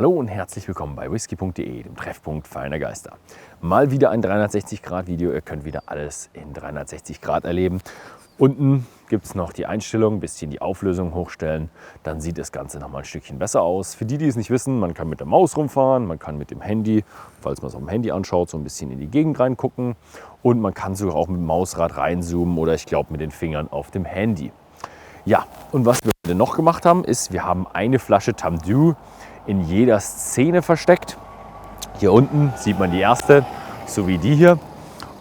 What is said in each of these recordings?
Hallo und herzlich willkommen bei whisky.de, dem Treffpunkt feiner Geister. Mal wieder ein 360-Grad-Video. Ihr könnt wieder alles in 360 Grad erleben. Unten gibt es noch die Einstellung, ein bisschen die Auflösung hochstellen. Dann sieht das Ganze noch mal ein Stückchen besser aus. Für die, die es nicht wissen, man kann mit der Maus rumfahren, man kann mit dem Handy, falls man es auf dem Handy anschaut, so ein bisschen in die Gegend reingucken. Und man kann sogar auch mit dem Mausrad reinzoomen oder ich glaube mit den Fingern auf dem Handy. Ja, und was wir heute noch gemacht haben, ist, wir haben eine Flasche Tamdhu in jeder Szene versteckt. Hier unten sieht man die erste, so wie die hier.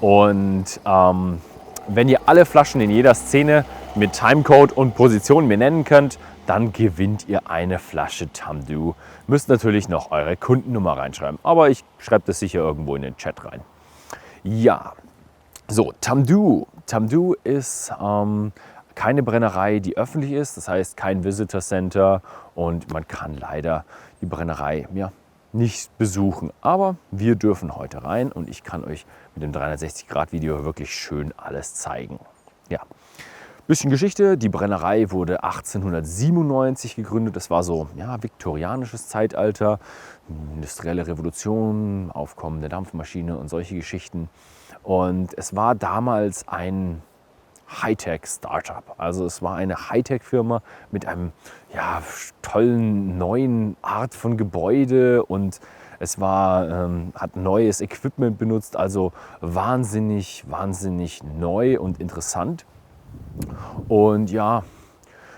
Und wenn ihr alle Flaschen in jeder Szene mit Timecode und Position mir nennen könnt, dann gewinnt ihr eine Flasche Tamdhu. Müsst natürlich noch eure Kundennummer reinschreiben, aber ich schreibe das sicher irgendwo in den Chat rein. Ja, so Tamdhu. Tamdhu ist keine Brennerei, die öffentlich ist, das heißt kein Visitor Center und man kann leider die Brennerei nicht besuchen. Aber wir dürfen heute rein und ich kann euch mit dem 360-Grad-Video wirklich schön alles zeigen. Ja, bisschen Geschichte. Die Brennerei wurde 1897 gegründet. Das war so viktorianisches Zeitalter, industrielle Revolution, Aufkommen der Dampfmaschine und solche Geschichten. Und es war damals ein Hightech-Startup. Also es war eine Hightech-Firma mit einem tollen neuen Art von Gebäude und es hat neues Equipment benutzt, also wahnsinnig neu und interessant. Und ja,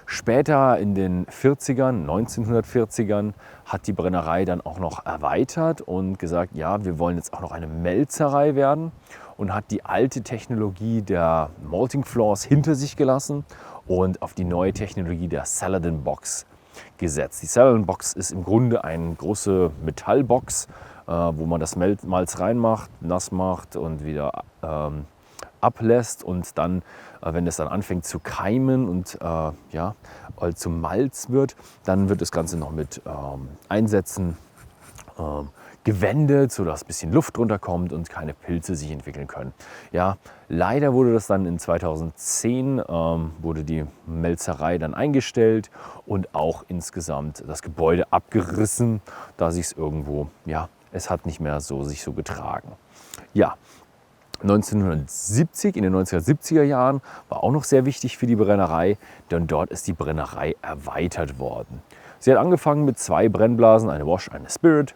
später in den 1940ern, hat die Brennerei dann auch noch erweitert und gesagt, ja, wir wollen jetzt auch noch eine Melzerei werden und hat die alte Technologie der Malting Floors hinter sich gelassen und auf die neue Technologie der Celadon Box gesetzt. Die Celadon Box ist im Grunde eine große Metallbox, wo man das Malz reinmacht, nass macht und wieder ablässt und dann, wenn es dann anfängt zu keimen und zum Malz wird, dann wird das Ganze noch mit Einsätzen gewendet, sodass ein bisschen Luft drunter kommt und keine Pilze sich entwickeln können. Ja, leider wurde das dann in 2010 wurde die Melzerei dann eingestellt und auch insgesamt das Gebäude abgerissen, da sich es irgendwo, es hat nicht mehr sich so getragen. Ja, 1970, in den 1970er Jahren, war auch noch sehr wichtig für die Brennerei, denn dort ist die Brennerei erweitert worden. Sie hat angefangen mit 2 Brennblasen, eine Wash, eine Spirit,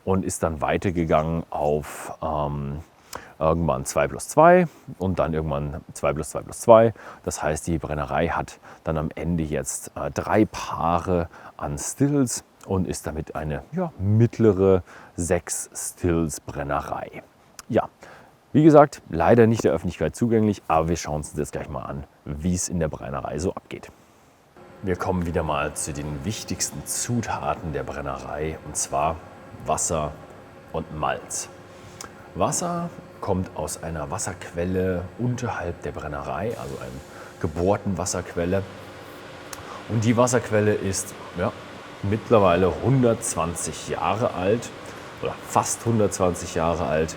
und ist dann weitergegangen auf irgendwann 2+2 und dann irgendwann 2+2+2. Das heißt, die Brennerei hat dann am Ende jetzt 3 Paare an Stills und ist damit eine mittlere 6 Stills Brennerei. Ja, wie gesagt, leider nicht der Öffentlichkeit zugänglich, aber wir schauen uns das gleich mal an, wie es in der Brennerei so abgeht. Wir kommen wieder mal zu den wichtigsten Zutaten der Brennerei, und zwar Wasser und Malz. Wasser kommt aus einer Wasserquelle unterhalb der Brennerei, also einer gebohrten Wasserquelle. Und die Wasserquelle ist mittlerweile 120 Jahre alt oder fast 120 Jahre alt.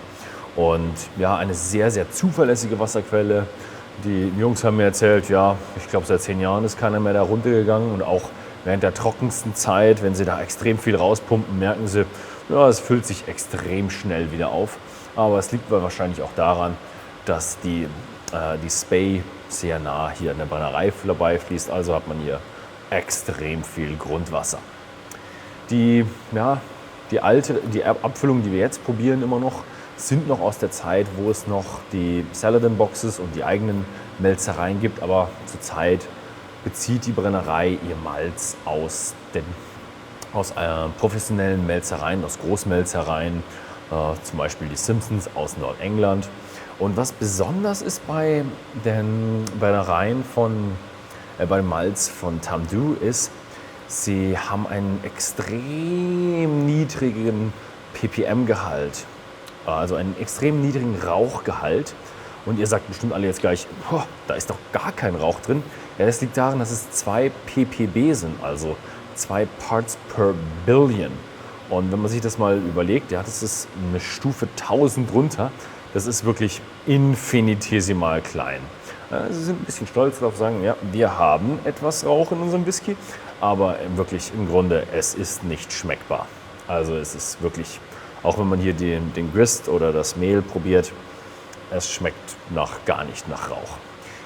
Und eine sehr, sehr zuverlässige Wasserquelle. Die Jungs haben mir erzählt, ich glaube seit 10 Jahren ist keiner mehr da runtergegangen. Und auch während der trockensten Zeit, wenn sie da extrem viel rauspumpen, merken sie, es füllt sich extrem schnell wieder auf. Aber es liegt wahrscheinlich auch daran, dass die Spey sehr nah hier an der Brennerei vorbeifließt. Also hat man hier extrem viel Grundwasser. Die Abfüllungen, die wir jetzt probieren immer noch, sind noch aus der Zeit, wo es noch die Celadon Boxes und die eigenen Melzereien gibt. Aber zurzeit bezieht die Brennerei ihr Malz aus professionellen Melzereien, aus Großmelzereien, zum Beispiel die Simpsons aus Nordengland. Und was besonders ist bei den Brennereien beim Malz von Tamdhu ist, sie haben einen extrem niedrigen ppm-Gehalt. Also einen extrem niedrigen Rauchgehalt. Und ihr sagt bestimmt alle jetzt gleich, da ist doch gar kein Rauch drin. Ja, das liegt daran, dass es 2 ppb sind, also 2 Parts per Billion. Und wenn man sich das mal überlegt, das ist eine Stufe 1000 runter. Das ist wirklich infinitesimal klein. Sie sind ein bisschen stolz darauf, sagen, wir haben etwas Rauch in unserem Whisky, aber wirklich im Grunde, es ist nicht schmeckbar. Also es ist wirklich, auch wenn man hier den Grist oder das Mehl probiert, es schmeckt gar nicht nach Rauch.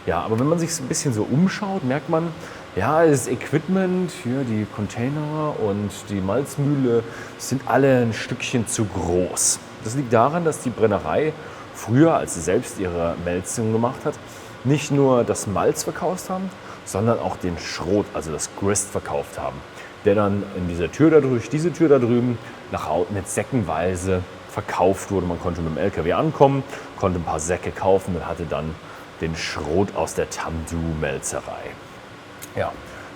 Ja, aber wenn man sich ein bisschen so umschaut, merkt man, ja, das Equipment, hier die Container und die Malzmühle sind alle ein Stückchen zu groß. Das liegt daran, dass die Brennerei früher, als sie selbst ihre Mälzung gemacht hat, nicht nur das Malz verkauft haben, sondern auch den Schrot, also das Grist verkauft haben, der dann in dieser Tür da durch diese Tür da drüben mit säckenweise verkauft wurde. Man konnte mit dem LKW ankommen, konnte ein paar Säcke kaufen und hatte dann den Schrot aus der Tamdhu-Melzerei. Ja,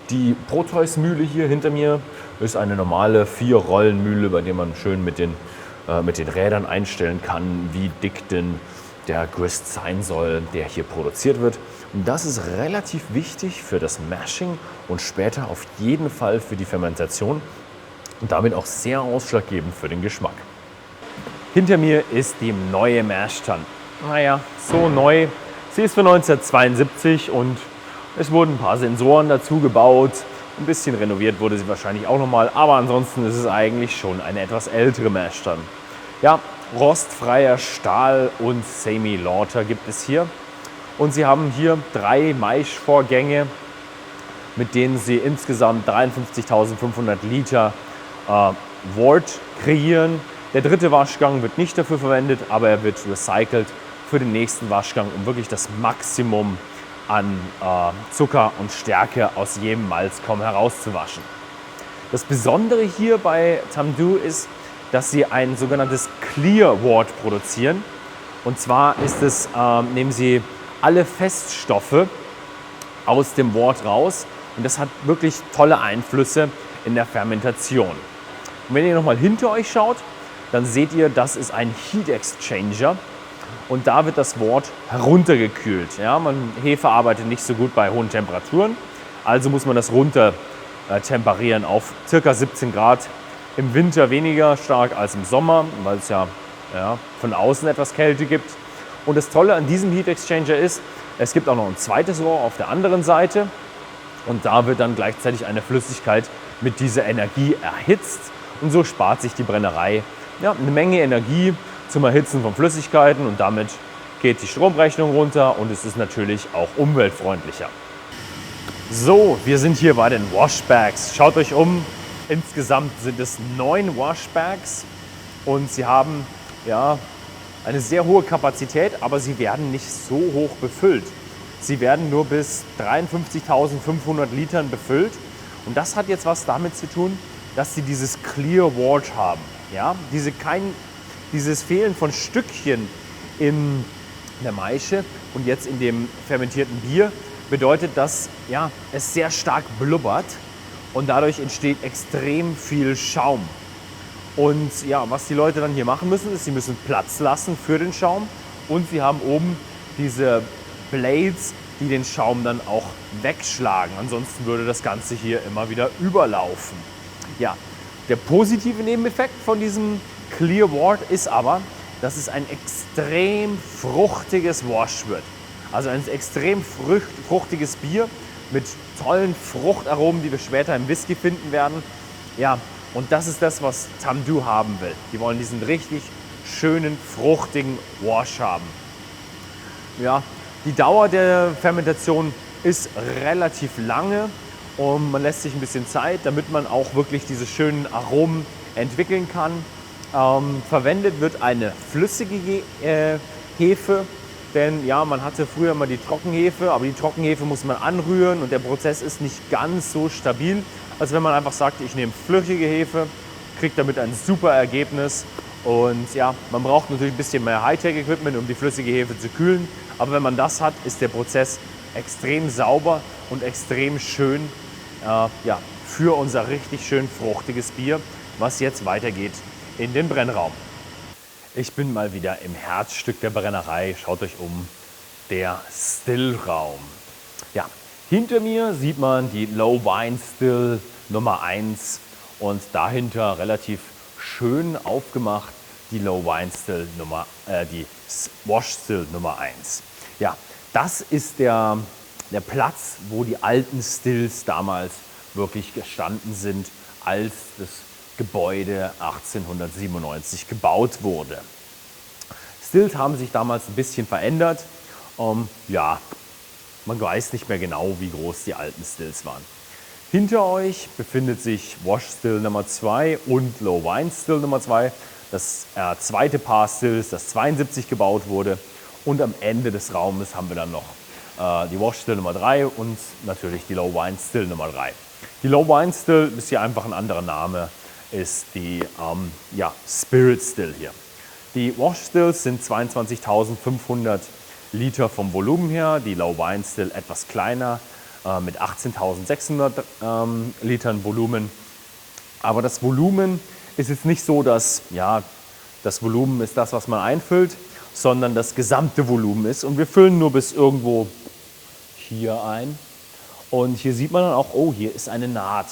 die Proteus-Mühle hier hinter mir ist eine normale 4-Rollen-Mühle, bei der man schön mit den Rädern einstellen kann, wie dick denn der Grist sein soll, der hier produziert wird. Und das ist relativ wichtig für das Mashing und später auf jeden Fall für die Fermentation und damit auch sehr ausschlaggebend für den Geschmack. Hinter mir ist die neue Mash-Tun. Naja, so neu. Sie ist von 1972 und es wurden ein paar Sensoren dazu gebaut. Ein bisschen renoviert wurde sie wahrscheinlich auch nochmal, aber ansonsten ist es eigentlich schon eine etwas ältere Mash-Tun. Ja, rostfreier Stahl und Semi-Lauter gibt es hier. Und sie haben hier 3 Maischvorgänge, mit denen sie insgesamt 53.500 Liter Wort kreieren. Der 3. Waschgang wird nicht dafür verwendet, aber er wird recycelt für den nächsten Waschgang, um wirklich das Maximum an Zucker und Stärke aus jedem Malzkorn herauszuwaschen. Das Besondere hier bei Tamdhu ist, dass sie ein sogenanntes Clear Wort produzieren. Und zwar nehmen sie alle Feststoffe aus dem Wort raus und das hat wirklich tolle Einflüsse in der Fermentation. Und wenn ihr nochmal hinter euch schaut, dann seht ihr, das ist ein Heat Exchanger und da wird das Wort heruntergekühlt. Ja, Hefe arbeitet nicht so gut bei hohen Temperaturen, also muss man das runter temperieren auf ca. 17 Grad. Im Winter weniger stark als im Sommer, weil es ja von außen etwas Kälte gibt. Und das Tolle an diesem Heat Exchanger ist, es gibt auch noch ein zweites Rohr auf der anderen Seite und da wird dann gleichzeitig eine Flüssigkeit mit dieser Energie erhitzt und so spart sich die Brennerei eine Menge Energie zum Erhitzen von Flüssigkeiten und damit geht die Stromrechnung runter und es ist natürlich auch umweltfreundlicher. So, wir sind hier bei den Washbags. Schaut euch um. Insgesamt sind es 9 Washbags und sie haben eine sehr hohe Kapazität, aber sie werden nicht so hoch befüllt. Sie werden nur bis 53.500 Litern befüllt und das hat jetzt was damit zu tun, dass sie dieses Clear Wort haben. Ja? Dieses Fehlen von Stückchen in der Maische und jetzt in dem fermentierten Bier bedeutet, dass es sehr stark blubbert. Und dadurch entsteht extrem viel Schaum. Und was die Leute dann hier machen müssen, ist, sie müssen Platz lassen für den Schaum. Und sie haben oben diese Blades, die den Schaum dann auch wegschlagen. Ansonsten würde das Ganze hier immer wieder überlaufen. Ja, der positive Nebeneffekt von diesem Clear Wort ist aber, dass es ein extrem fruchtiges Wash wird. Also ein extrem fruchtiges Bier mit tollen Fruchtaromen, die wir später im Whisky finden werden. Ja, und das ist das, was Tamdhu haben will. Die wollen diesen richtig schönen, fruchtigen Wash haben. Ja, die Dauer der Fermentation ist relativ lange und man lässt sich ein bisschen Zeit, damit man auch wirklich diese schönen Aromen entwickeln kann. Verwendet wird eine flüssige Hefe. Denn man hatte früher immer die Trockenhefe, aber die Trockenhefe muss man anrühren und der Prozess ist nicht ganz so stabil, als wenn man einfach sagt, ich nehme flüssige Hefe, kriegt damit ein super Ergebnis und man braucht natürlich ein bisschen mehr Hightech-Equipment, um die flüssige Hefe zu kühlen, aber wenn man das hat, ist der Prozess extrem sauber und extrem schön für unser richtig schön fruchtiges Bier, was jetzt weitergeht in den Brennraum. Ich bin mal wieder im Herzstück der Brennerei. Schaut euch um, der Stillraum. Ja, hinter mir sieht man die Low Wine Still Nummer 1 und dahinter relativ schön aufgemacht die Low Wine Still die Wash Still Nummer 1. Ja, das ist der Platz, wo die alten Stills damals wirklich gestanden sind, als das Gebäude 1897 gebaut wurde. Stills haben sich damals ein bisschen verändert. Ja, man weiß nicht mehr genau, wie groß die alten Stills waren. Hinter euch befindet sich Wash Still Nummer 2 und Low Wine Still Nummer 2. Das zweite Paar Stills, das 72 gebaut wurde. Und am Ende des Raumes haben wir dann noch die Wash Still Nummer 3 und natürlich die Low Wine Still Nummer 3. Die Low Wine Still ist hier einfach ein anderer Name, ist die Spirit Still hier. Die Wash Stills sind 22.500 Liter vom Volumen her, die Low Wine Still etwas kleiner mit 18.600 Litern Volumen. Aber das Volumen ist jetzt nicht so, dass das Volumen ist das, was man einfüllt, sondern das gesamte Volumen ist. Und wir füllen nur bis irgendwo hier ein. Und hier sieht man dann auch, oh, hier ist eine Naht.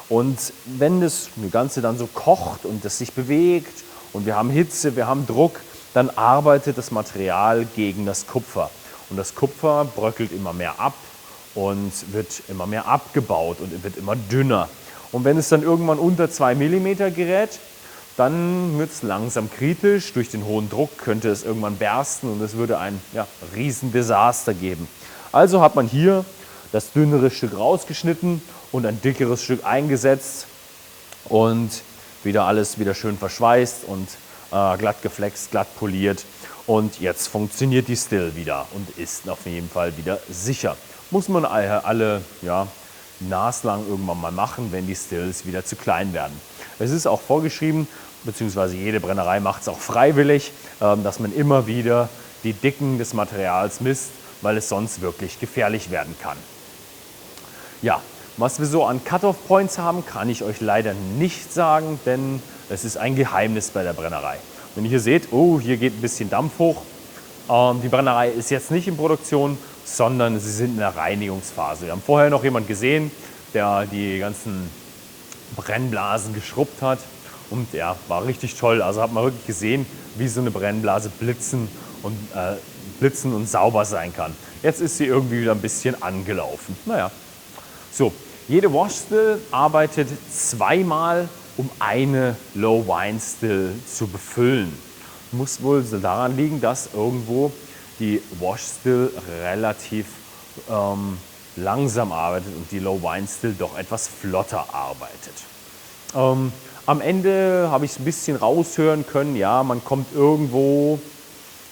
Und wenn das Ganze dann so kocht und das sich bewegt und wir haben Hitze, wir haben Druck, dann arbeitet das Material gegen das Kupfer. Und das Kupfer bröckelt immer mehr ab und wird immer mehr abgebaut und wird immer dünner. Und wenn es dann irgendwann unter 2 mm gerät, dann wird es langsam kritisch. Durch den hohen Druck könnte es irgendwann bersten und es würde ein Riesendesaster geben. Also hat man hier das dünnere Stück rausgeschnitten und ein dickeres Stück eingesetzt und wieder alles wieder schön verschweißt und glatt geflext, glatt poliert. Und jetzt funktioniert die Still wieder und ist auf jeden Fall wieder sicher. Muss man alle naslang irgendwann mal machen, wenn die Stills wieder zu klein werden. Es ist auch vorgeschrieben, beziehungsweise jede Brennerei macht es auch freiwillig, dass man immer wieder die Dicken des Materials misst, weil es sonst wirklich gefährlich werden kann. Ja, was wir so an Cut-off-Points haben, kann ich euch leider nicht sagen, denn es ist ein Geheimnis bei der Brennerei. Wenn ihr hier seht, oh, hier geht ein bisschen Dampf hoch. Die Brennerei ist jetzt nicht in Produktion, sondern sie sind in der Reinigungsphase. Wir haben vorher noch jemanden gesehen, der die ganzen Brennblasen geschrubbt hat. Und ja, war richtig toll. Also hat man wirklich gesehen, wie so eine Brennblase blitzen und sauber sein kann. Jetzt ist sie irgendwie wieder ein bisschen angelaufen. Naja, so. Jede Wash Still arbeitet zweimal, um eine Low Wine Still zu befüllen. Muss wohl daran liegen, dass irgendwo die Wash Still relativ langsam arbeitet und die Low Wine Still doch etwas flotter arbeitet. Am Ende habe ich es ein bisschen raushören können, ja, man kommt irgendwo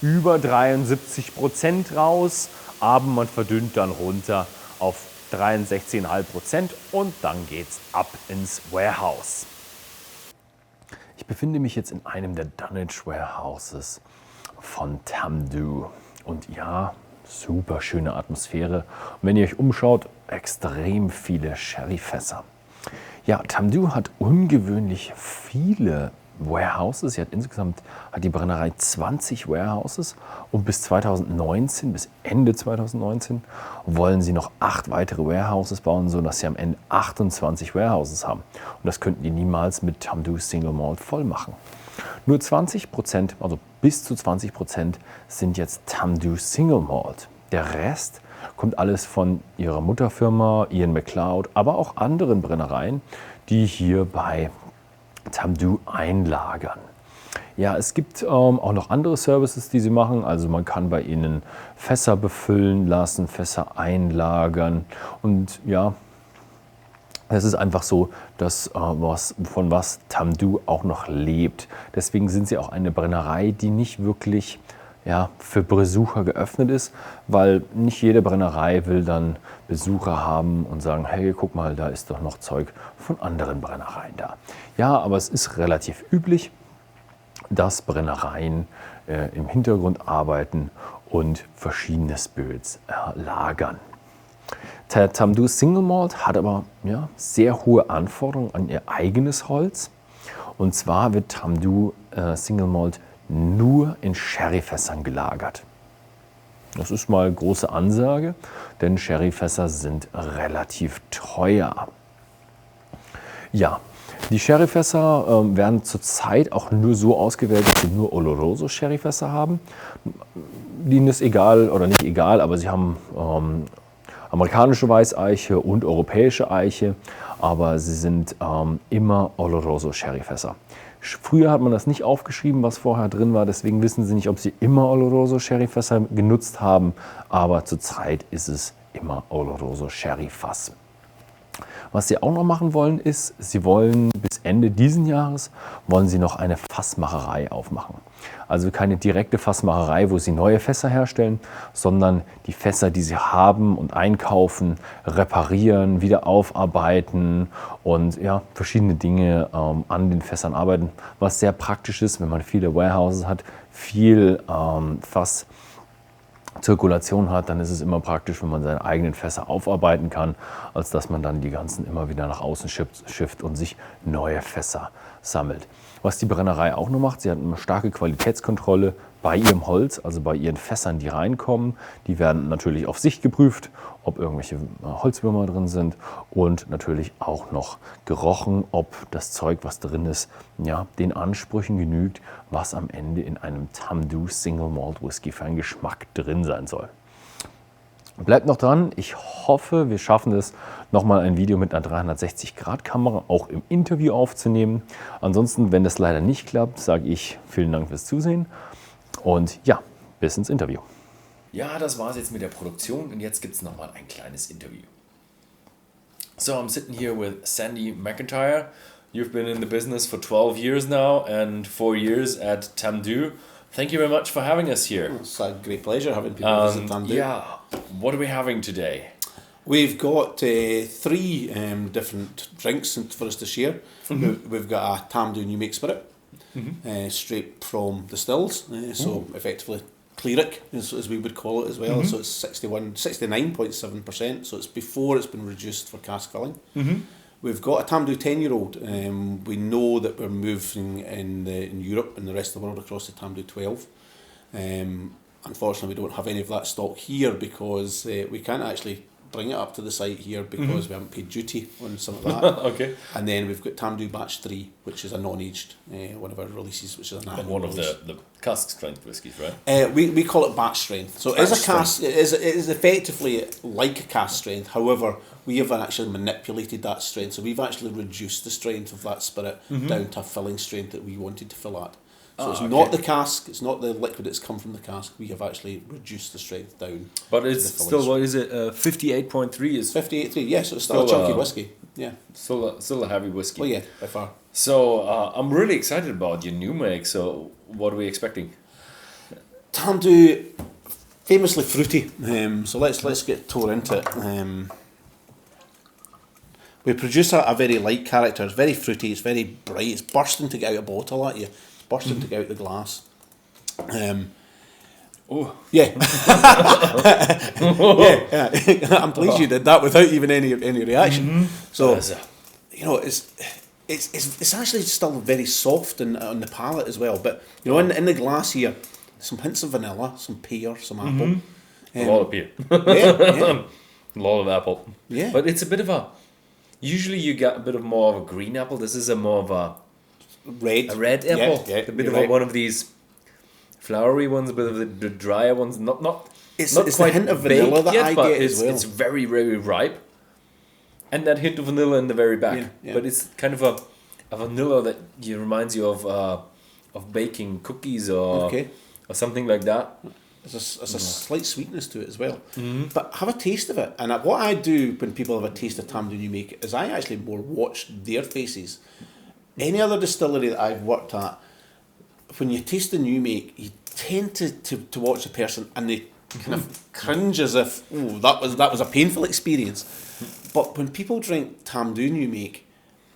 über 73% raus, aber man verdünnt dann runter auf 63,5% und dann geht's ab ins Warehouse. Ich befinde mich jetzt in einem der Dunnage Warehouses von Tamdhu und ja, super schöne Atmosphäre. Und wenn ihr euch umschaut, extrem viele Sherryfässer. Ja, Tamdhu hat ungewöhnlich viele Warehouses. Sie hat insgesamt die Brennerei 20 Warehouses und bis 2019, bis Ende 2019, wollen sie noch 8 weitere Warehouses bauen, sodass sie am Ende 28 Warehouses haben. Und das könnten die niemals mit Tamdhu Single Malt voll machen. Nur 20%, also bis zu 20% sind jetzt Tamdhu Single Malt. Der Rest kommt alles von ihrer Mutterfirma Ian MacLeod, aber auch anderen Brennereien, die hier bei Tamdhu einlagern. Ja, es gibt auch noch andere Services, die sie machen. Also man kann bei ihnen Fässer befüllen lassen, Fässer einlagern. Und ja, es ist einfach so, dass von was Tamdhu auch noch lebt. Deswegen sind sie auch eine Brennerei, die nicht wirklich für Besucher geöffnet ist, weil nicht jede Brennerei will dann Besucher haben und sagen, hey, guck mal, da ist doch noch Zeug von anderen Brennereien da. Ja, aber es ist relativ üblich, dass Brennereien im Hintergrund arbeiten und verschiedene Spirits lagern. Der Tamdhu Single Malt hat aber sehr hohe Anforderungen an ihr eigenes Holz. Und zwar wird Tamdhu Single Malt nur in Sherryfässern gelagert. Das ist mal eine große Ansage, denn Sherryfässer sind relativ teuer. Ja, die Sherryfässer werden zurzeit auch nur so ausgewählt, dass sie nur Oloroso Sherryfässer haben. Ihnen ist egal oder nicht egal, aber sie haben amerikanische Weißeiche und europäische Eiche, aber sie sind immer Oloroso Sherryfässer. Früher hat man das nicht aufgeschrieben, was vorher drin war, deswegen wissen Sie nicht, ob Sie immer Oloroso Sherryfässer genutzt haben, aber zurzeit ist es immer Oloroso Sherryfass. Was Sie auch noch machen wollen, ist, Sie wollen bis Ende diesen Jahres noch eine Fassmacherei aufmachen. Also keine direkte Fassmacherei, wo Sie neue Fässer herstellen, sondern die Fässer, die Sie haben und einkaufen, reparieren, wieder aufarbeiten und ja, verschiedene Dinge an den Fässern arbeiten. Was sehr praktisch ist, wenn man viele Warehouses hat, viel Zirkulation hat, dann ist es immer praktisch, wenn man seine eigenen Fässer aufarbeiten kann, als dass man dann die ganzen immer wieder nach außen schifft und sich neue Fässer sammelt. Was die Brennerei auch noch macht, sie hat eine starke Qualitätskontrolle bei ihrem Holz, also bei ihren Fässern, die reinkommen. Die werden natürlich auf Sicht geprüft, ob irgendwelche Holzwürmer drin sind und natürlich auch noch gerochen, ob das Zeug, was drin ist, ja, den Ansprüchen genügt, was am Ende in einem Tamdhu Single Malt Whisky für einen Geschmack drin sein soll. Bleibt noch dran, ich hoffe, wir schaffen es, nochmal ein Video mit einer 360-Grad-Kamera auch im Interview aufzunehmen. Ansonsten, wenn das leider nicht klappt, sage ich vielen Dank fürs Zusehen und ja, bis ins Interview. Ja, das war's jetzt mit der Produktion und jetzt gibt es nochmal ein kleines Interview. So, I'm sitting here with Sandy McIntyre. You've been in the business for 12 years now and 4 years at Tamdhu. Thank you very much for having us here. It's a great pleasure having people visit Tamdhu. Yeah, what are we having today? We've got 3 different drinks for us to share. We've got a Tamdhu New Make Spirit, straight from the stills, so effectively cleric, as we would call it as well. So it's 69.7%, so it's before it's been reduced for cask filling. We've got a Tamdhu 10-year-old. We know that we're moving in Europe and the rest of the world across to Tamdhu 12. Unfortunately, we don't have any of that stock here because we can't actually bring it up to the site here because we haven't paid duty on some of that. Okay. And then we've got Tamdhu Batch 3, which is a non-aged, one of our releases, which is an One of the cask strength whiskies, right? We call it batch strength. So it is a cask. It is effectively like a cask strength. However, we have actually manipulated that strength. So we've actually reduced the strength of that spirit down to a filling strength that we wanted to fill at. So it's not the cask, it's not the liquid that's come from the cask. We have actually reduced the strength down. But it's still, what is it, 58.3 is... 58.3, yes, so it's still a chunky whiskey. Yeah. Still a heavy whiskey. Well, yeah, by far. So I'm really excited about your new make, so what are we expecting? Tamdhu, famously fruity, so let's get tore into it. We produce a very light character. It's very fruity, it's very bright, it's bursting to get out a bottle at you. Bursting to get out the glass. Oh. Yeah. yeah. I'm pleased you did that without even any reaction. So, you know, it's actually still very soft on the palate as well. But, you know, in the glass here, some hints of vanilla, some pear, some apple. A lot of pear. Yeah. A lot of apple. Yeah. But it's a bit of a... Usually you get a bit of more of a green apple. This is a more of a red apple, a bit of one of these flowery ones, a bit of the drier ones. Not it's quite the hint of vanilla that I get as well. It's very, very ripe, and that hint of vanilla in the very back. Yeah. But it's kind of a vanilla that reminds you of baking cookies or something like that. There's a slight sweetness to it as well. But have a taste of it. And what I do when people have a taste of Tamdhu New Make is I actually more watch their faces. Any other distillery that I've worked at, when you taste the New Make, you tend to watch the person and they kind of cringe as if, oh, that was a painful experience. But when people drink Tamdhu New Make,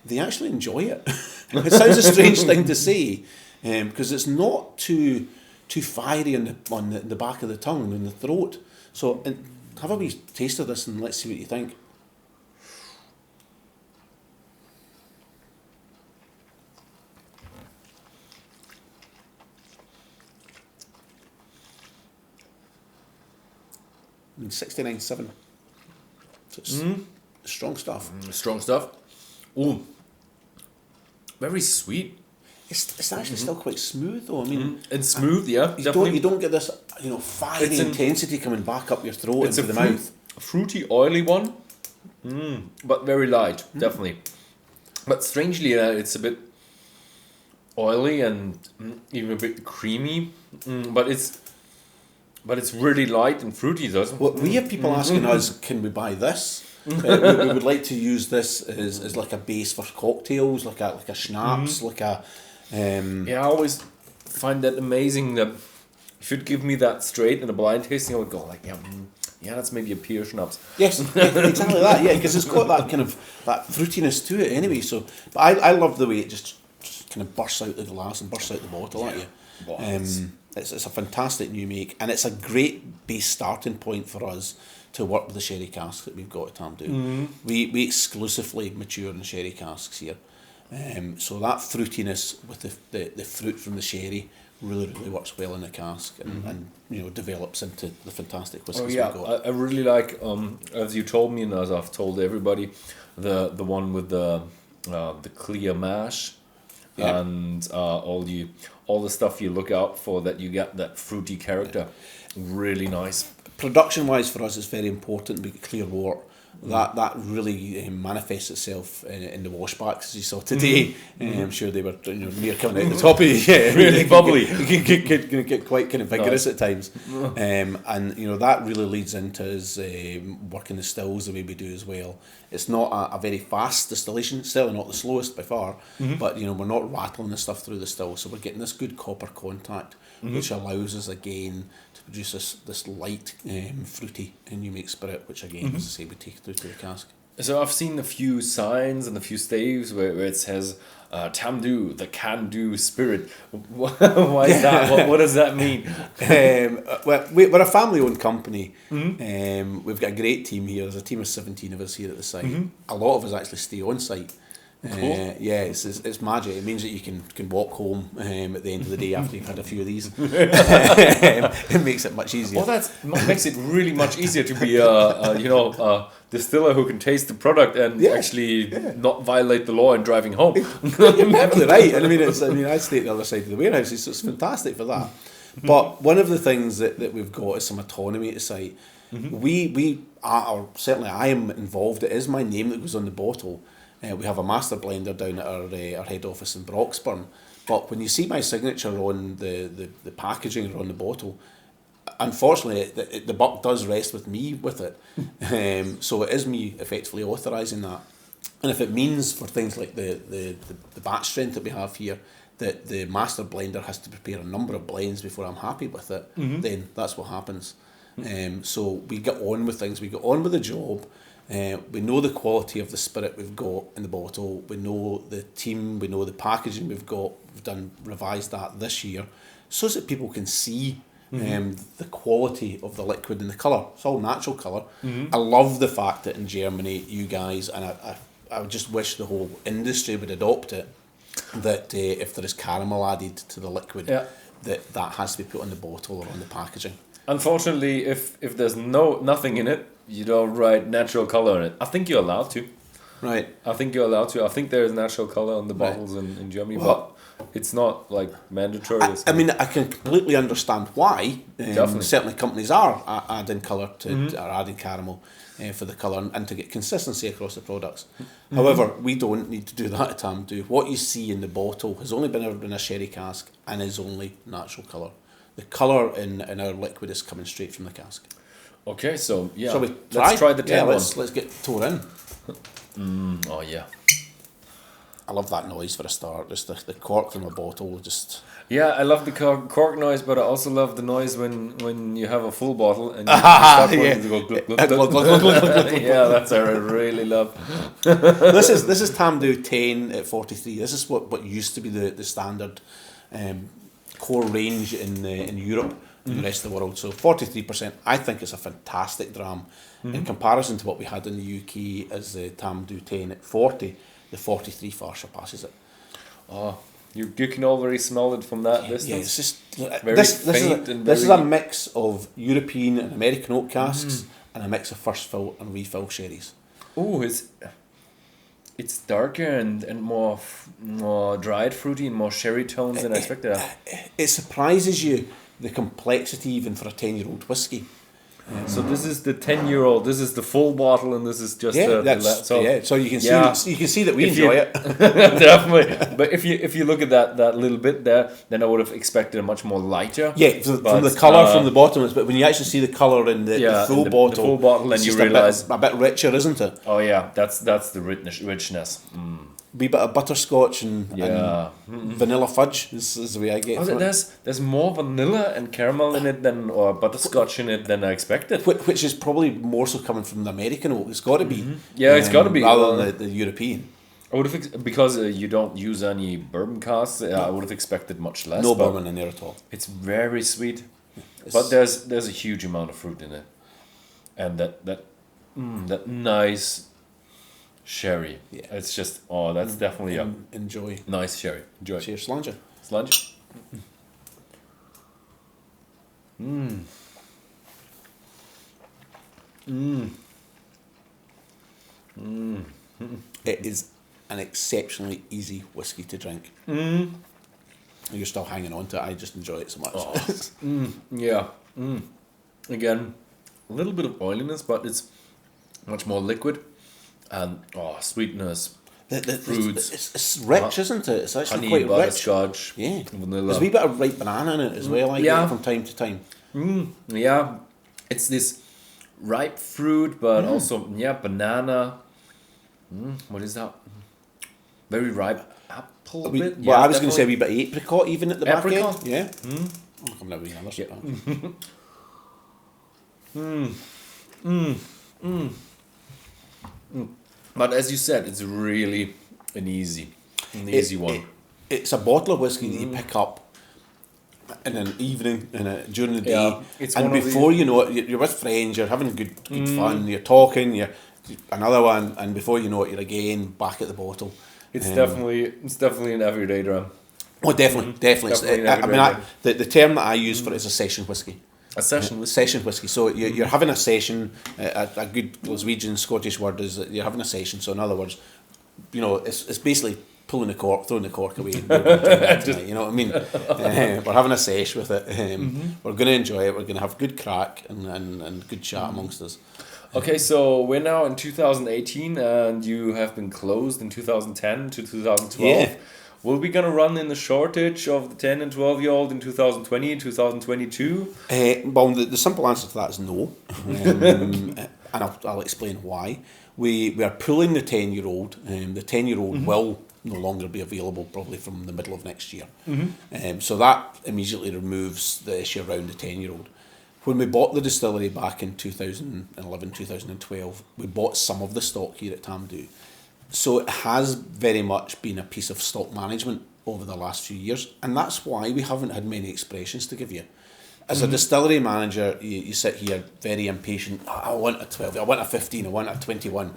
they actually enjoy it. It sounds a strange thing to say, because it's not too fiery on the back of the tongue and the throat. So have a wee taste of this and let's see what you think. I mean, 69.7. So it's strong stuff. Strong stuff. Oh, very sweet. It's actually still quite smooth though. I mean, and smooth, yeah. You don't get this, fiery intensity coming back up your throat into the mouth. fruity, oily one, but very light, definitely. But strangely, it's a bit oily and even a bit creamy, but it's really light and fruity, though. Well, we have people asking us, can we buy this? We would like to use this as like a base for cocktails, like a schnapps, like a. I always find that amazing that if you'd give me that straight in a blind tasting, I would go like, yeah, that's maybe a pear schnapps. Yes, exactly that. Yeah, because it's got that kind of that fruitiness to it anyway. So, but I love the way it just kind of bursts out the glass and bursts out the bottle at you. Wow. It's a fantastic new make, and it's a great base starting point for us to work with the sherry cask that we've got at Tamdhu. We exclusively mature in sherry casks here, so that fruitiness with the fruit from the sherry really works well in the cask and develops into the fantastic whiskies we've got. I really like, as you told me and as I've told everybody, the one with the clear mash. Yeah. And all the stuff you look out for, that you get that fruity character. Really nice. Production wise for us, it's very important we get clear wort. That really manifests itself in the washbacks, as you saw today. I'm sure they were near coming out the top of you. Yeah, really bubbly. Get quite kind of vigorous at times. And that really leads into us working the stills the way we do as well. It's not a very fast distillation, it's certainly not the slowest by far, but we're not rattling the stuff through the still, so we're getting this good copper contact, which allows us again to produce this light, fruity new make spirit, which again, as I say, we take through to the cask. So I've seen a few signs and a few staves where it says Tamdhu, the can-do spirit. Why is that? What does that mean? Well, we're a family-owned company. We've got a great team here. There's a team of 17 of us here at the site. A lot of us actually stay on site. Cool. It's magic. It means that you can walk home at the end of the day after you've had a few of these. It makes it much easier. Well, that makes it really much easier to be a distiller who can taste the product and actually not violate the law in driving home. You're perfectly right. And I stay at the other side of the warehouse, so it's fantastic for that. But one of the things that we've got is some autonomy at the site. We are, or certainly I am involved. It is my name that goes on the bottle. We have a master blender down at our head office in Broxburn. But when you see my signature on the packaging or on the bottle, unfortunately, the buck does rest with me with it. So it is me effectively authorising that. And if it means for things like the batch strength that we have here, that the master blender has to prepare a number of blends before I'm happy with it, then that's what happens. So we get on with things, we get on with the job. We know the quality of the spirit we've got in the bottle, we know the team, we know the packaging we've got. We've revised that this year so that people can see the quality of the liquid and the colour. It's all natural colour. I love the fact that in Germany, you guys, and I would just wish the whole industry would adopt it, that if there is caramel added to the liquid, that has to be put on the bottle or on the packaging. Unfortunately, if there's nothing in it, you don't write natural colour on it. I think you're allowed to. Right. I think you're allowed to. I think there's natural colour on the bottles in Germany, but it's not like mandatory. I can completely understand why. Certainly companies are adding colour to or adding caramel for the colour and to get consistency across the products. However, we don't need to do that at Tamdhu. What you see in the bottle has only been in a sherry cask and is only natural colour. The colour in our liquid is coming straight from the cask. Okay, so Shall we let's try the 10 one. Let's get tore in. Oh yeah. I love that noise for a start. Just the cork from a bottle. Just. Yeah, I love the cork noise, but I also love the noise when you have a full bottle and you start to go glug, glug, glug, glug, glug. Yeah, that's what I really love. This is Tamdhu 10 at 43. This is what used to be the standard core range in Europe and the rest of the world. So 43%, I think it's a fantastic dram. In comparison to what we had in the UK as the Tamdhu 10 at 40, the 43 far surpasses it. Oh, you can already smell it from that distance. Yeah, it's just this is a mix of European and American oak casks and a mix of first fill and refill sherries. Oh, it's darker and more dried fruity and more sherry tones than I expected. It surprises you the complexity even for a 10-year-old whiskey. So this is the 10-year-old. This is the full bottle, and this is just So you can see that we enjoy it. Definitely. But if you look at that little bit there, then I would have expected a much more lighter. Yeah, from the colour from the bottom, but when you actually see the colour in the full bottle, the full bottle, then you realise a bit richer, isn't it? Oh yeah, that's the richness. Wee bit of butterscotch and vanilla fudge is the way I get it. There's more vanilla and caramel in it or butterscotch in it than I expected. Which is probably more so coming from the American oak. It's got to be. Yeah, it's got to be rather than the European. I would have because you don't use any bourbon casks. I would have expected much less. No bourbon in there at all. It's very sweet, but there's a huge amount of fruit in it, and that nice sherry. Yeah. It's just that's definitely enjoy. Nice sherry. Enjoy. Cheers, Slanger. Sludge. It is an exceptionally easy whiskey to drink. You're still hanging on to it. I just enjoy it so much. Yeah. Again, a little bit of oiliness, but it's much more liquid. And sweetness, fruits. It's rich, isn't it? It's actually honey, quite butterscotch, rich. Yeah, vanilla. There's a wee bit of ripe banana in it as well. I get from time to time. Yeah, it's this ripe fruit, but also banana. What is that? Very ripe apple. Bit. Well, I was going to say a wee bit of apricot even at the back end. Yeah. I'll come down with another But as you said, it's really an easy one. It's a bottle of whiskey that you pick up in an evening, during the day, and before you know it, you're with friends, you're having good fun, you're talking, you're another one, and before you know it, you're again back at the bottle. It's definitely an everyday dram. Oh, definitely. The term that I use for it is a session whiskey. A session whiskey. Session whiskey. So you're having a session. A good Glaswegian Scottish word is that you're having a session. So in other words, it's basically pulling the cork, throwing the cork away. Tonight, you know what I mean? We're having a sesh with it. We're going to enjoy it. We're going to have good crack and good chat amongst us. Okay, so we're now in 2018, and you have been closed in 2010 to 2012. Yeah. Will we gonna run in the shortage of the 10 and 12-year-old in 2020, 2022? Well, the simple answer to that is no. And I'll explain why. We are pulling the 10-year-old. The 10-year-old will no longer be available probably from the middle of next year. So that immediately removes the issue around the 10-year-old. When we bought the distillery back in 2011, 2012, we bought some of the stock here at Tamdhu. So it has very much been a piece of stock management over the last few years, and that's why we haven't had many expressions to give you. As a distillery manager, you sit here very impatient. I want a 12, I want a 15, I want a 21.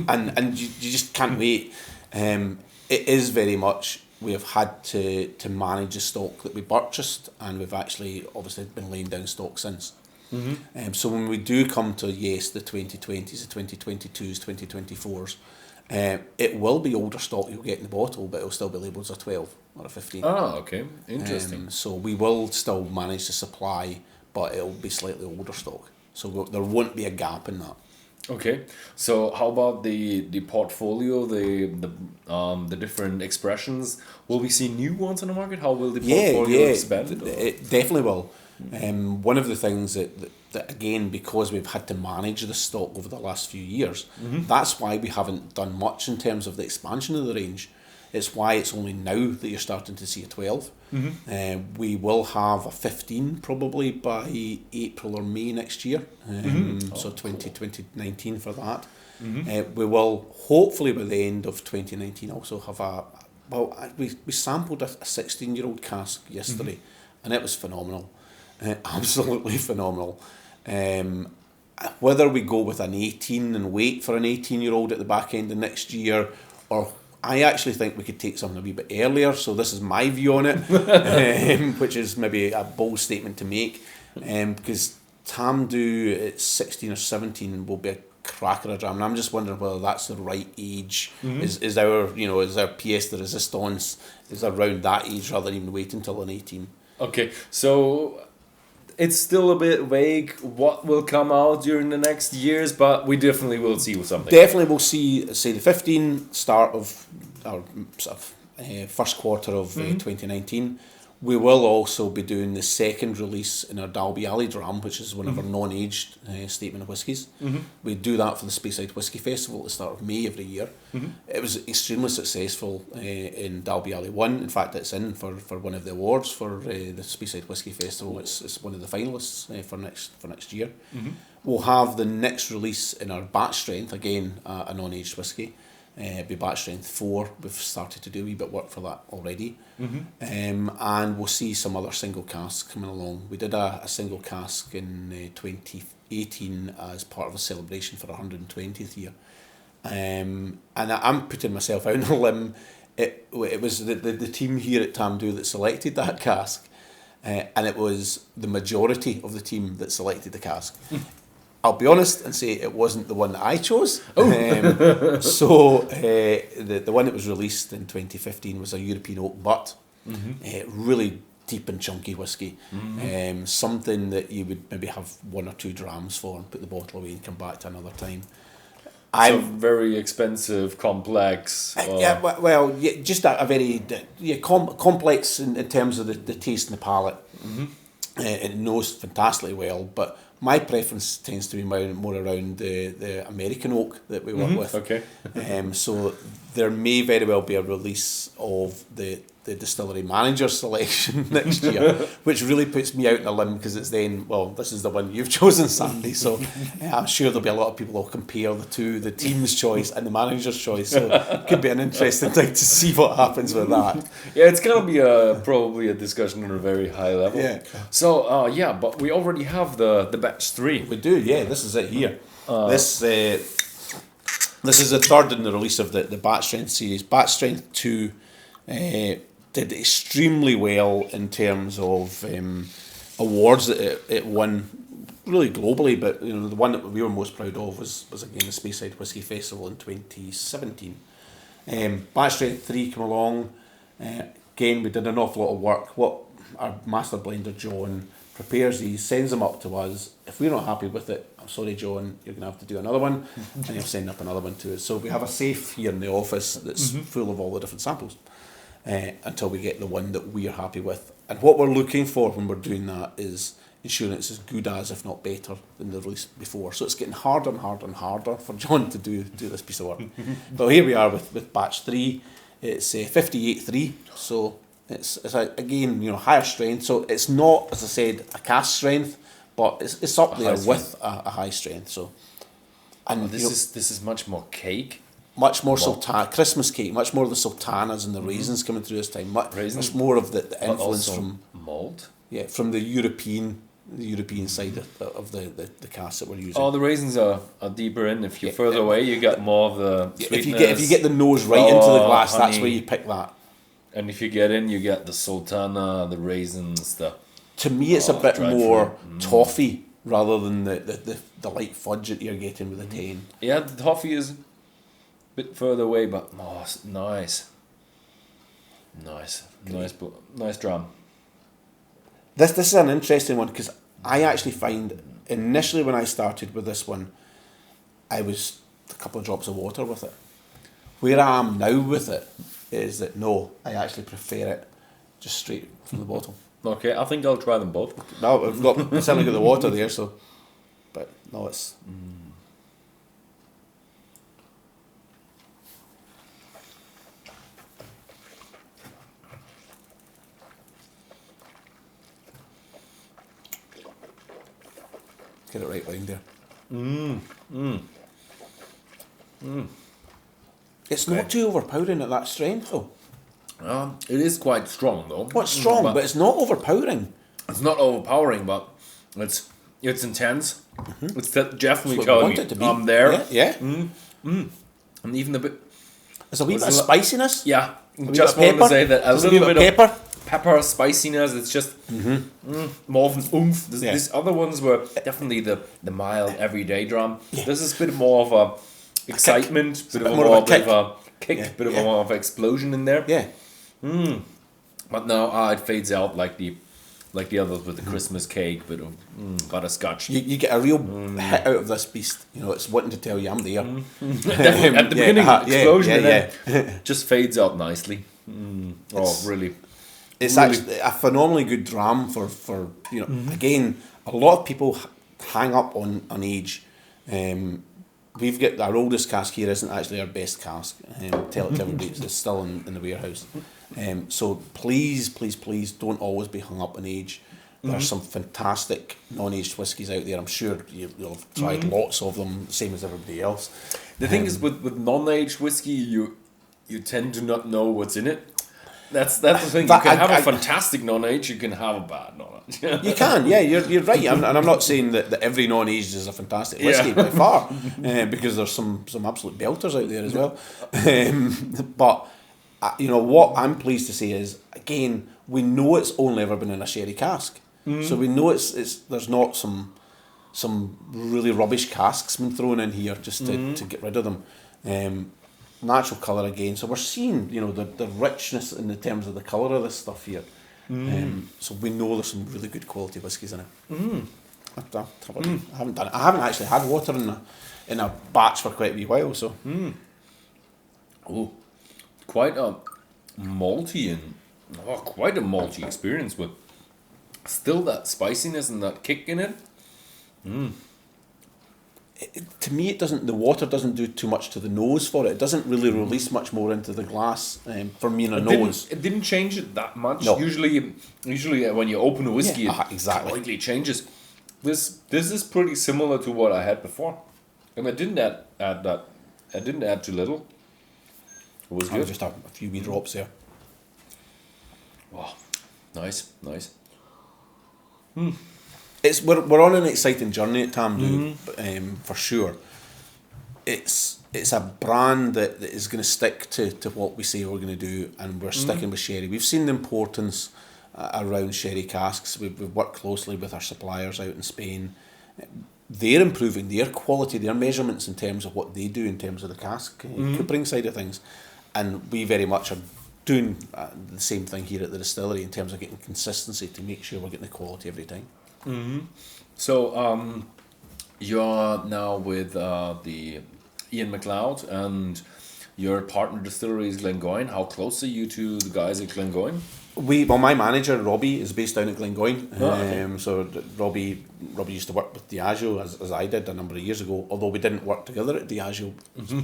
And you just can't wait. It is very much, we have had to manage the stock that we purchased, and we've actually obviously been laying down stock since. So when we do come to, the 2020s, the 2022s, 2024s, it will be older stock you'll get in the bottle, but it'll still be labelled as a 12 or a 15. Oh, okay. Interesting. So we will still manage to supply, but it'll be slightly older stock. So there won't be a gap in that. Okay. So how about the portfolio, the different expressions? Will we see new ones on the market? How will the portfolio expand? It definitely will. One of the things that again, because we've had to manage the stock over the last few years, that's why we haven't done much in terms of the expansion of the range. It's why it's only now that you're starting to see a 12. We will have a 15 probably by April or May next year. So 2019 for that. We will hopefully by the end of 2019 also have we sampled a 16-year-old cask yesterday, and it was phenomenal. Absolutely phenomenal. Whether we go with an 18 and wait for an 18-year-old at the back end of next year, or I actually think we could take something a wee bit earlier, so this is my view on it, which is maybe a bold statement to make, because Tamdhu at 16 or 17 will be a cracker of dram, and I'm just wondering whether that's the right age. Is our pièce de résistance is around that age rather than even waiting until an 18. Okay, so it's still a bit vague what will come out during the next years, but we definitely will see something. Definitely we'll see, say, the 15 start of our sort of first quarter of 2019. We will also be doing the second release in our Dalby Alley dram, which is one of our non-aged statement of whiskies. We do that for the Speyside Whisky Festival at the start of May every year. It was extremely successful in Dalby Alley 1. In fact, it's in for one of the awards for the Speyside Whisky Festival. It's one of the finalists for next year. We'll have the next release in our batch strength, again a non-aged whisky. Be batch strength 4. We've started to do a wee bit work for that already. And we'll see some other single casks coming along. We did a single cask in 2018 as part of a celebration for our 120th year. And I'm putting myself out on a limb. It was the team here at Tamdhu that selected that cask. And it was the majority of the team that selected the cask. I'll be honest and say it wasn't the one that I chose. So the one that was released in 2015 was a European oak butt. Really deep and chunky whiskey. Something that you would maybe have 1 or 2 drams for and put the bottle away and come back to another time. So very expensive, complex. Just a very complex in terms of the taste and the palate. It knows fantastically well, but my preference tends to be more around the American oak that we work with. Okay. So there may very well be a release of the distillery manager selection next year, which really puts me out on a limb because it's then, well, this is the one you've chosen, Sandy. So I'm sure there'll be a lot of people who'll compare the two, the team's choice and the manager's choice. So it could be an interesting thing to see what happens with that. Yeah, it's going to be probably a discussion on a very high level. Yeah. So, but we already have the batch 3. We do, yeah. This is it here. This is the third in the release of the batch strength series. Batch strength 2 did extremely well in terms of awards that it won really globally, but the one that we were most proud of was again the Speyside Whisky Festival in 2017. Batch strength 3 came along. Again, we did an awful lot of work. What our master blender John prepares these, sends them up to us. If we're not happy with it, I'm sorry John, you're going to have to do another one, and he'll send up another one to us. So we have a safe here in the office that's full of all the different samples. Until we get the one that we're happy with. And what we're looking for when we're doing that is ensuring it's as good as, if not better, than the release before. So it's getting harder and harder and harder for John to do this piece of work. But here we are with batch 3. It's 58.3, so it's again higher strength. So it's not, as I said, a cask strength, but it's up there with a high strength. So, and this is much more cake. Much more Christmas cake, much more of the sultanas and the raisins coming through this time. Much more of the influence from malt. Yeah, from the European side of the cask that we're using. Oh, the raisins are deeper in. If you're further away, you get more of the sweetness. If you get the nose right into the glass, honey. That's where you pick that. And if you get in, you get the sultana, the raisins. To me, it's a bit more toffee rather than the light fudge that you're getting with the 10. Yeah, the toffee is bit further away, but nice drum. This is an interesting one because I actually find initially when I started with this one, I was a couple of drops of water with it. Where I am now with it is that no, I actually prefer it just straight from the bottle. Okay, I think I'll try them both. No, I've certainly got the water there, so but no, it's. Get it right round there. It's not too overpowering at that strength, though. It is quite strong, though. Well, it's strong, but it's not overpowering. It's not overpowering, but it's intense. It's definitely telling me it to be. I'm there. Yeah. And even a bit. There's a wee bit of spiciness. Yeah. Just wanted to say that a little bit of pepper spiciness. It's just more of an oomph. These other ones were definitely the mild everyday drum. Yeah. This is a bit more of a excitement, bit of a more of a kick, bit of a more of an explosion in there. Yeah. But now it fades out like the like the others with the Christmas cake, but butterscotch. You get a real hit out of this beast. You know, it's wanting to tell you I'm there. Definitely at the beginning, explosion, and then just fades out nicely. Really. It's actually a phenomenally good dram for you know. Again, a lot of people hang up on age. We've got our oldest cask here isn't actually our best cask. Tell it to everybody, it's still in the warehouse. So please don't always be hung up on age. There's some fantastic non-aged whiskies out there. I'm sure you'll have tried lots of them, same as everybody else. The thing is with non-aged whiskey, you tend to not know what's in it. That's the thing. You can have a fantastic non-aged, you can have a bad non-aged. You can, yeah, you're right. And I'm not saying that every non-aged is a fantastic whiskey by far, because there's some absolute belters out there as well. But you know what I'm pleased to say is, again, we know it's only ever been in a sherry cask, so we know it's there's not some really rubbish casks been thrown in here just to get rid of them. Natural colour again, so we're seeing, you know, the richness in the terms of the colour of this stuff here. So we know there's some really good quality whiskies in it. I haven't done it. I haven't actually had water in a batch for quite a wee while. So, quite a malty quite a malty experience with still that spiciness and that kick in it. To me, the water doesn't do too much to the nose for it. It doesn't really release much more into the glass for me in the nose. It didn't change it that much. No. Usually when you open a whiskey, it exactly completely changes. This is pretty similar to what I had before, and I didn't add that. I didn't add too little. It was good. Just a few wee drops there. Wow, nice. We're on an exciting journey at Tamdhu, for sure. It's a brand that is going to stick to what we say we're going to do, and we're sticking with sherry. We've seen the importance around sherry casks. We've worked closely with our suppliers out in Spain. They're improving their quality, their measurements in terms of what they do in terms of the cask coopering side of things, and we very much are doing the same thing here at the distillery in terms of getting consistency to make sure we're getting the quality every time. So you're now with the Ian McLeod, and your partner distillery is Glengoyne. How close are you to the guys at Glengoyne? My manager Robbie is based down at Glengoyne. Okay. So Robbie used to work with Diageo as I did a number of years ago. Although we didn't work together at Diageo,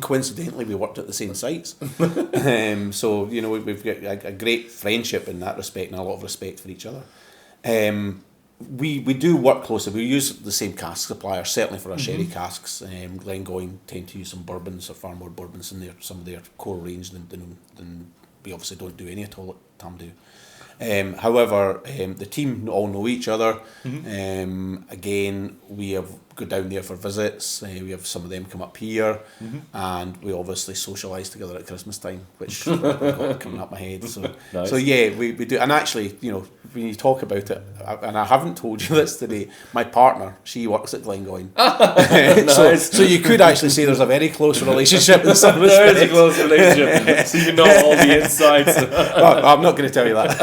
coincidentally we worked at the same sites. So you know we've got a great friendship in that respect and a lot of respect for each other. We do work closely. We use the same cask supplier, certainly for our sherry casks. Glengoyne tend to use some bourbons, or far more bourbons in some of their core range than we obviously don't do any at all at Tamdhu. However, the team all know each other. Again, we have go down there for visits. We have some of them come up here, and we obviously socialise together at Christmas time, which I've got coming up my head. So, nice. So yeah, we do. And actually, you know, when you talk about it, and I haven't told you this today, my partner, she works at Glengoyne. Nice. So you could actually say there's a very close relationship in some There respects. is a close relationship, so you know all the insights. Well, I'm not going to tell you that.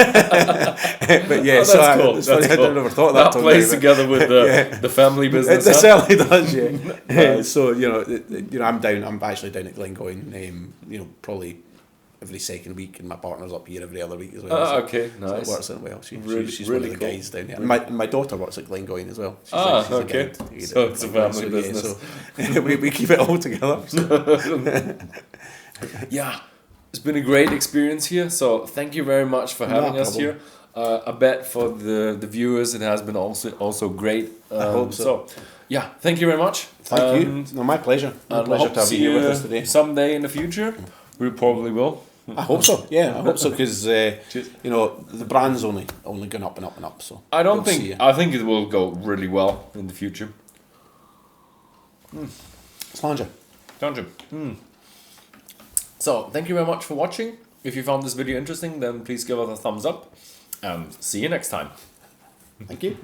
But yeah, That's cool. it's funny, That's cool. I never thought that. That plays together with the family business. It certainly does, yeah. Nice. So I'm actually down at Glengoyne. Probably every second week, and my partner's up here every other week as well. Okay, nice. So it works out well. She's Really one of the cool. guys down here. And my daughter works at Glengoyne as well. She's okay. a guide. So it's a family business. So we keep it all together. So. Yeah, it's been a great experience here. So thank you very much for having us here. I bet for the viewers it has been also great. I hope so. Yeah, thank you very much. Thank you. No, my pleasure. My pleasure to have you here with us today. Someday in the future. We probably will. I hope so. Yeah, I hope so, because the brand's only gone up and up and up. So I think it will go really well in the future. Slanger. So thank you very much for watching. If you found this video interesting, then please give us a thumbs up, and see you next time. Thank you.